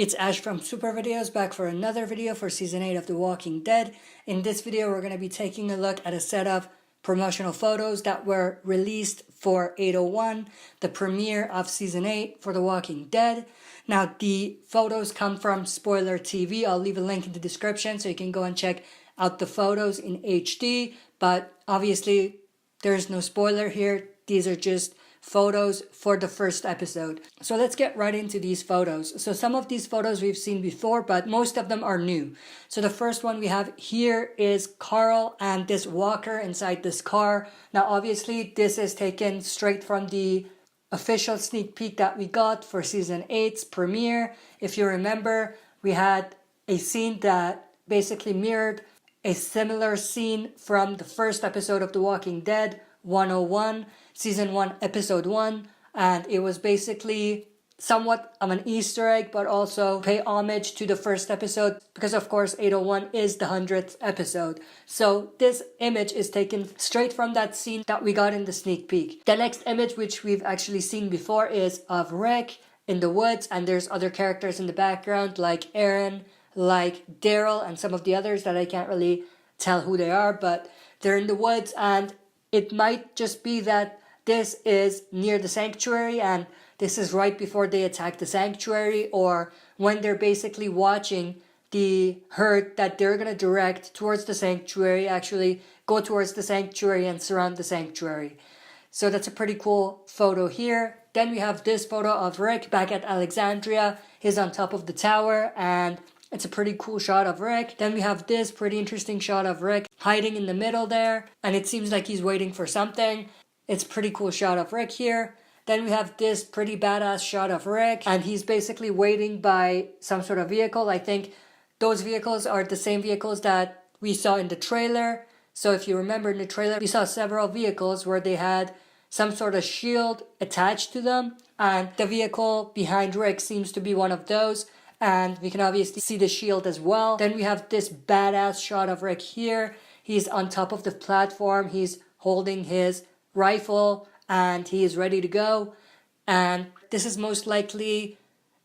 It's Ash from Super Videos back for another video for Season 8 of The Walking Dead. In this video, we're going to be taking a look at a set of promotional photos that were released for 801, the premiere of Season 8 for The Walking Dead. Now, the photos come from Spoiler TV. I'll leave a link in the description so you can go and check out the photos in HD. But obviously, there's no spoiler here. These are just photos for the first episode. So let's get right into these photos. So some of these photos we've seen before, but most of them are new. So the first one we have here is Carl and this walker inside this car. Now obviously this is taken straight from the official sneak peek that we got for Season 8's premiere. If you remember, we had a scene that basically mirrored a similar scene from the first episode of The Walking Dead, 101, Season 1, Episode 1, and it was basically somewhat of an Easter egg, but also pay homage to the first episode, because of course 801 is the 100th episode. So this image is taken straight from that scene that we got in the sneak peek. The next image, which we've actually seen before, is of Rick in the woods, and there's other characters in the background like Aaron, like Daryl, and some of the others that I can't really tell who they are, but they're in the woods, and it might just be that this is near the sanctuary and this is right before they attack the sanctuary, or when they're basically watching the herd that they're going to direct towards the sanctuary actually go towards the sanctuary and surround the sanctuary. So that's a pretty cool photo here. Then we have this photo of Rick back at Alexandria. He's on top of the tower and it's a pretty cool shot of Rick. Then we have this pretty interesting shot of Rick hiding in the middle there, and it seems like he's waiting for something. It's a pretty cool shot of Rick here. Then we have this pretty badass shot of Rick, and he's basically waiting by some sort of vehicle. I think those vehicles are the same vehicles that we saw in the trailer. So if you remember in the trailer, we saw several vehicles where they had some sort of shield attached to them, and the vehicle behind Rick seems to be one of those. And we can obviously see the shield as well. Then we have this badass shot of Rick here. He's on top of the platform. He's holding his rifle and he is ready to go. And this is most likely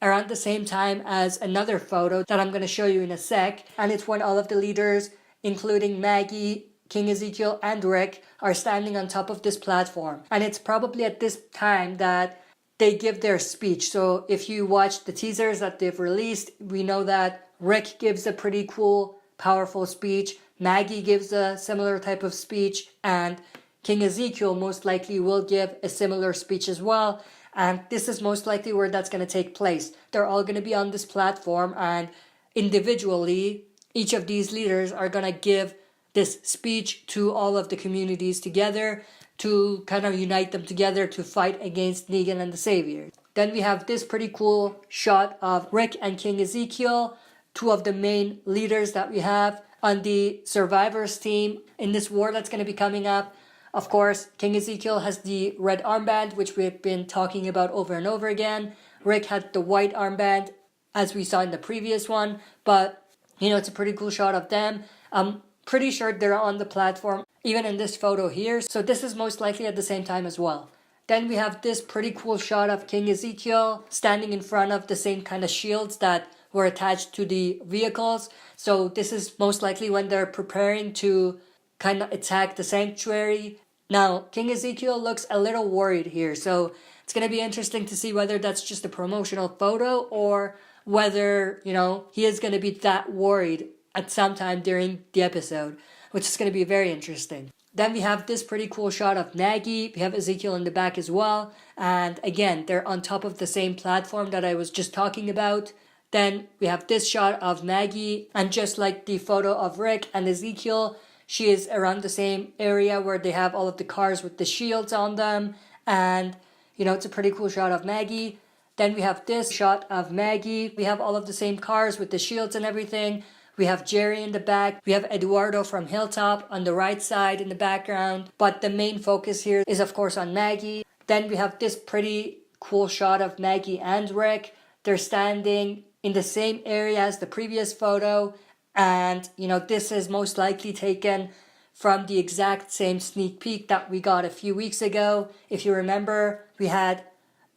around the same time as another photo that I'm going to show you in a sec. And it's when all of the leaders, including Maggie, King Ezekiel, and Rick, are standing on top of this platform. And it's probably at this time that they give their speech. So if you watch the teasers that they've released, we know that Rick gives a pretty cool, powerful speech. Maggie gives a similar type of speech, and King Ezekiel most likely will give a similar speech as well. And this is most likely where that's going to take place. They're all going to be on this platform, and individually, each of these leaders are going to give this speech to all of the communities together, to kind of unite them together to fight against Negan and the Saviors. Then we have this pretty cool shot of Rick and King Ezekiel, two of the main leaders that we have on the survivors team in this war that's going to be coming up. Of course, King Ezekiel has the red armband, which we've been talking about over and over again. Rick had the white armband, as we saw in the previous one, but you know, it's a pretty cool shot of them. I'm pretty sure they're on the platform even in this photo here, so this is most likely at the same time as well. Then we have this pretty cool shot of King Ezekiel standing in front of the same kind of shields that were attached to the vehicles. So this is most likely when they're preparing to kind of attack the sanctuary. Now, King Ezekiel looks a little worried here, so it's going to be interesting to see whether that's just a promotional photo or whether, you know, he is going to be that worried at some time during the episode, which is going to be very interesting. Then we have this pretty cool shot of Maggie. We have Ezekiel in the back as well. And again, they're on top of the same platform that I was just talking about. Then we have this shot of Maggie. And just like the photo of Rick and Ezekiel, she is around the same area where they have all of the cars with the shields on them. And, you know, it's a pretty cool shot of Maggie. Then we have this shot of Maggie. We have all of the same cars with the shields and everything. We have Jerry in the back. We have Eduardo from Hilltop on the right side in the background. But the main focus here is, of course, on Maggie. Then we have this pretty cool shot of Maggie and Rick. They're standing in the same area as the previous photo. And, you know, this is most likely taken from the exact same sneak peek that we got a few weeks ago. If you remember, we had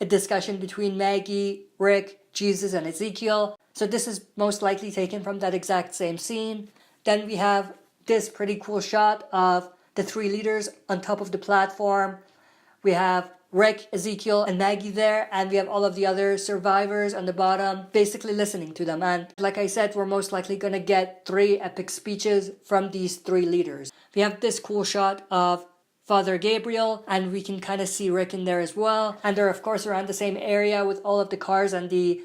a discussion between Maggie, Rick, Jesus, and Ezekiel. So this is most likely taken from that exact same scene. Then we have this pretty cool shot of the 3 leaders on top of the platform. We have Rick, Ezekiel, and Maggie there, and we have all of the other survivors on the bottom basically listening to them. And like I said, we're most likely gonna get 3 epic speeches from these 3 leaders. We have this cool shot of Father Gabriel, and we can kind of see Rick in there as well. And they're of course around the same area with all of the cars and the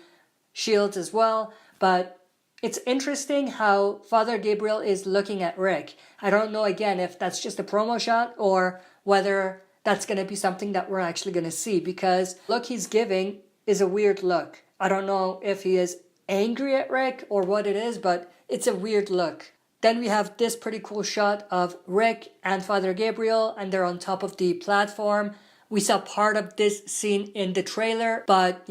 shields as well. But it's interesting how Father Gabriel is looking at Rick. I don't know again if that's just a promo shot or whether that's going to be something that we're actually going to see, because the look he's giving is a weird look. I don't know if he is angry at Rick or what it is, but it's a weird look. Then we have this pretty cool shot of Rick and Father Gabriel, and they're on top of the platform. We saw part of this scene in the trailer, but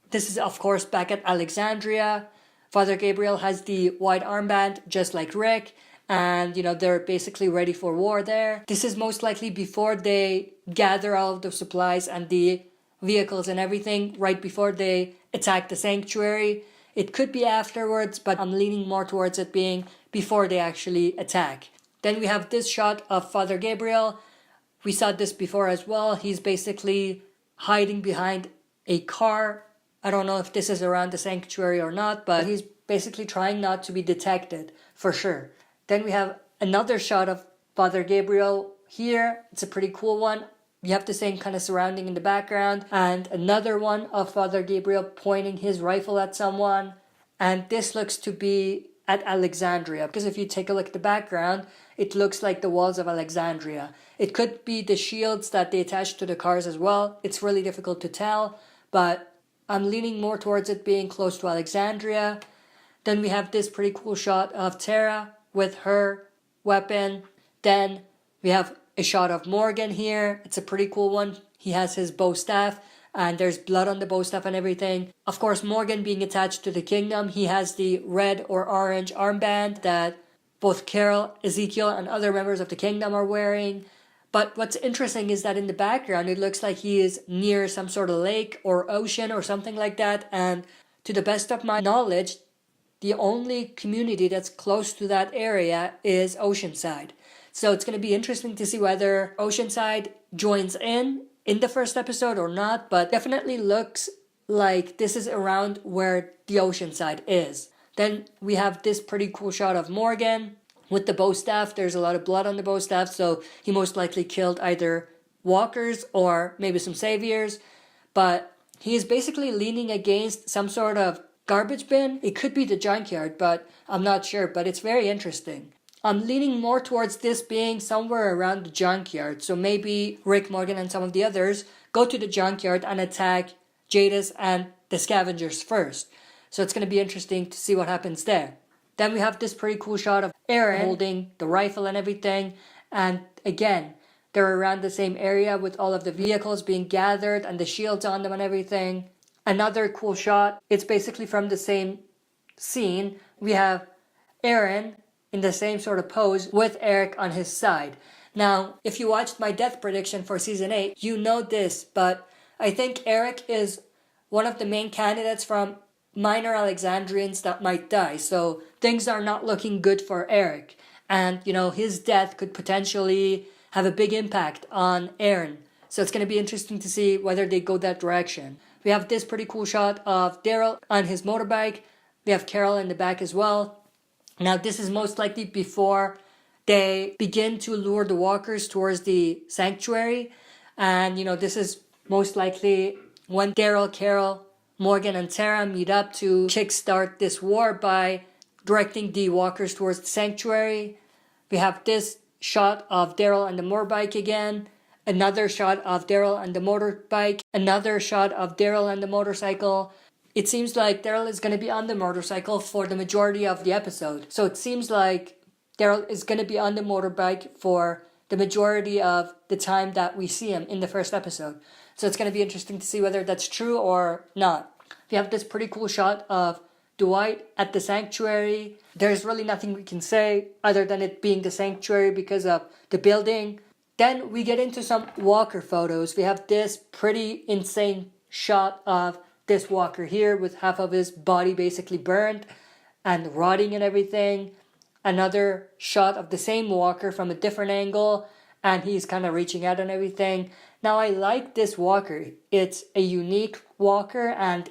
this is of course back at Alexandria. Father Gabriel has the white armband just like Rick, and they're basically ready for war there. This is most likely before they gather all of the supplies and the vehicles and everything, right before they attack the sanctuary. It could be afterwards, but I'm leaning more towards it being before they actually attack. Then we have this shot of Father Gabriel. We saw this before as well. He's basically hiding behind a car. I don't know if this is around the sanctuary or not, but he's basically trying not to be detected for sure. Then we have another shot of Father Gabriel here. It's a pretty cool one. You have the same kind of surrounding in the background. And another one of Father Gabriel pointing his rifle at someone. And this looks to be at Alexandria, because if you take a look at the background, it looks like the walls of Alexandria. It could be the shields that they attach to the cars as well. It's really difficult to tell, but I'm leaning more towards it being close to Alexandria. Then we have this pretty cool shot of Tara with her weapon. Then we have a shot of Morgan here. It's a pretty cool one. He has his bow staff, and there's blood on the bow staff and everything. Of course, Morgan being attached to the kingdom, he has the red or orange armband that both Carol, Ezekiel, and other members of the kingdom are wearing. But what's interesting is that in the background, it looks like he is near some sort of lake or ocean or something like that. And to the best of my knowledge, the only community that's close to that area is Oceanside. So it's going to be interesting to see whether Oceanside joins in the first episode or not, but definitely looks like this is around where the Oceanside is. Then we have this pretty cool shot of Morgan with the bow staff. There's a lot of blood on the bow staff, so he most likely killed either walkers or maybe some saviors, but he is basically leaning against some sort of garbage bin. It could be the junkyard, but I'm not sure, but it's very interesting. I'm leaning more towards this being somewhere around the junkyard, so maybe Rick, Morgan, and some of the others go to the junkyard and attack Jadis and the scavengers first. So it's going to be interesting to see what happens there. Then we have this pretty cool shot of Aaron holding the rifle and everything, and again, they're around the same area with all of the vehicles being gathered and the shields on them and everything. Another cool shot, it's basically from the same scene. We have Aaron in the same sort of pose with Eric on his side. Now, if you watched my death prediction for Season 8, you know this, but I think Eric is one of the main candidates from minor Alexandrians that might die. So things are not looking good for Eric. And, his death could potentially have a big impact on Aaron. So it's going to be interesting to see whether they go that direction. We have this pretty cool shot of Daryl on his motorbike. We have Carol in the back as well. Now this is most likely before they begin to lure the walkers towards the sanctuary. And this is most likely when Daryl, Carol, Morgan, and Tara meet up to kickstart this war by directing the walkers towards the sanctuary. We have this shot of Daryl and the motorbike again. Another shot of Daryl and the motorbike. Another shot of Daryl and the motorcycle. It seems like Daryl is going to be on the motorcycle for the majority of the episode. So it seems like Daryl is going to be on the motorbike for the majority of the time that we see him in the first episode. So it's going to be interesting to see whether that's true or not. We have this pretty cool shot of Dwight at the sanctuary. There's really nothing we can say other than it being the sanctuary because of the building. Then we get into some walker photos. We have this pretty insane shot of this walker here with half of his body basically burned and rotting and everything. Another shot of the same walker from a different angle, and he's kind of reaching out and everything. Now I like this walker. It's a unique walker and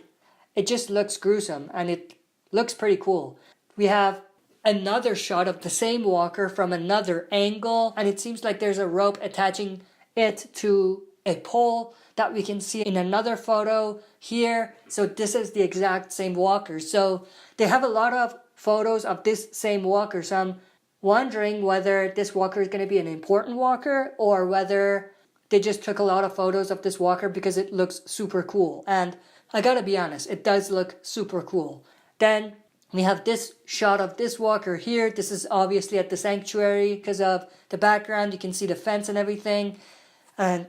it just looks gruesome and it looks pretty cool. We have another shot of the same walker from another angle, and it seems like there's a rope attaching it to a pole that we can see in another photo here. So this is the exact same walker. So they have a lot of photos of this same walker. So I'm wondering whether this walker is going to be an important walker or whether they just took a lot of photos of this walker because it looks super cool. And I gotta be honest, it does look super cool. Then we have this shot of this walker here. This is obviously at the sanctuary because of the background. You can see the fence and everything. And,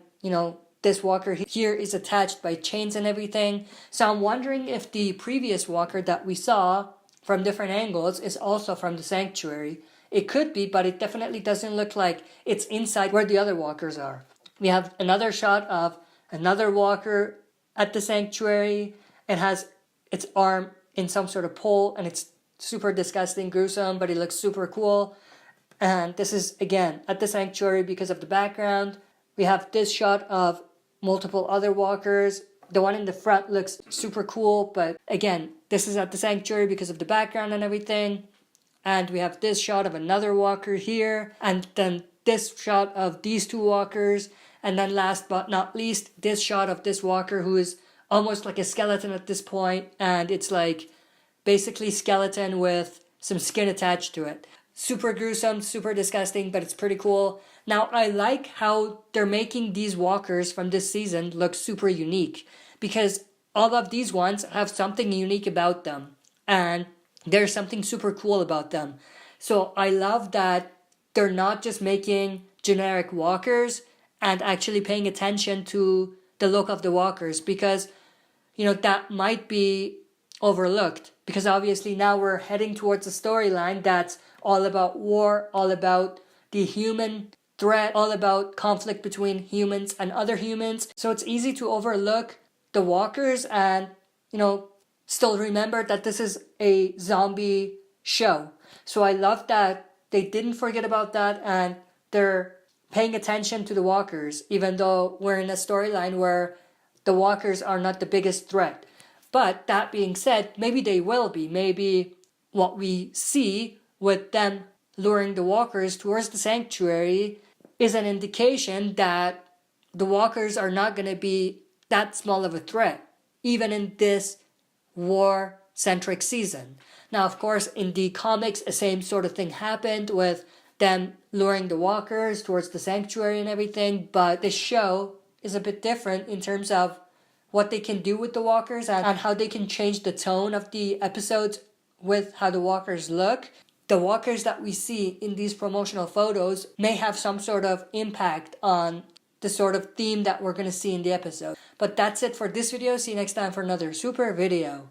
this walker here is attached by chains and everything. So I'm wondering if the previous walker that we saw from different angles is also from the sanctuary. It could be, but it definitely doesn't look like it's inside where the other walkers are. We have another shot of another walker at the sanctuary. It has its arm in some sort of pole and it's super disgusting, gruesome, but it looks super cool. And this is again at the sanctuary because of the background. We have this shot of multiple other walkers. The one in the front looks super cool, but again, this is at the sanctuary because of the background and everything. And we have this shot of another walker here, and then this shot of these two walkers, and then last but not least, this shot of this walker who is almost like a skeleton at this point, and it's like basically skeleton with some skin attached to it. Super gruesome, super disgusting, but it's pretty cool. Now, I like how they're making these walkers from this season look super unique because all of these ones have something unique about them and there's something super cool about them. So I love that they're not just making generic walkers and actually paying attention to the look of the walkers because, that might be overlooked because obviously now we're heading towards a storyline that's all about war, all about the human threat, all about conflict between humans and other humans. So it's easy to overlook the walkers and, still remember that this is a zombie show. So I love that they didn't forget about that and they're paying attention to the walkers, even though we're in a storyline where the walkers are not the biggest threat. But that being said, maybe they will be. Maybe what we see with them luring the walkers towards the sanctuary is an indication that the walkers are not going to be that small of a threat, even in this war-centric season. Now, of course, in the comics, the same sort of thing happened with them luring the walkers towards the sanctuary and everything, but this show is a bit different in terms of what they can do with the walkers and how they can change the tone of the episodes with how the walkers look. The walkers that we see in these promotional photos may have some sort of impact on the sort of theme that we're going to see in the episode. But that's it for this video. See you next time for another super video.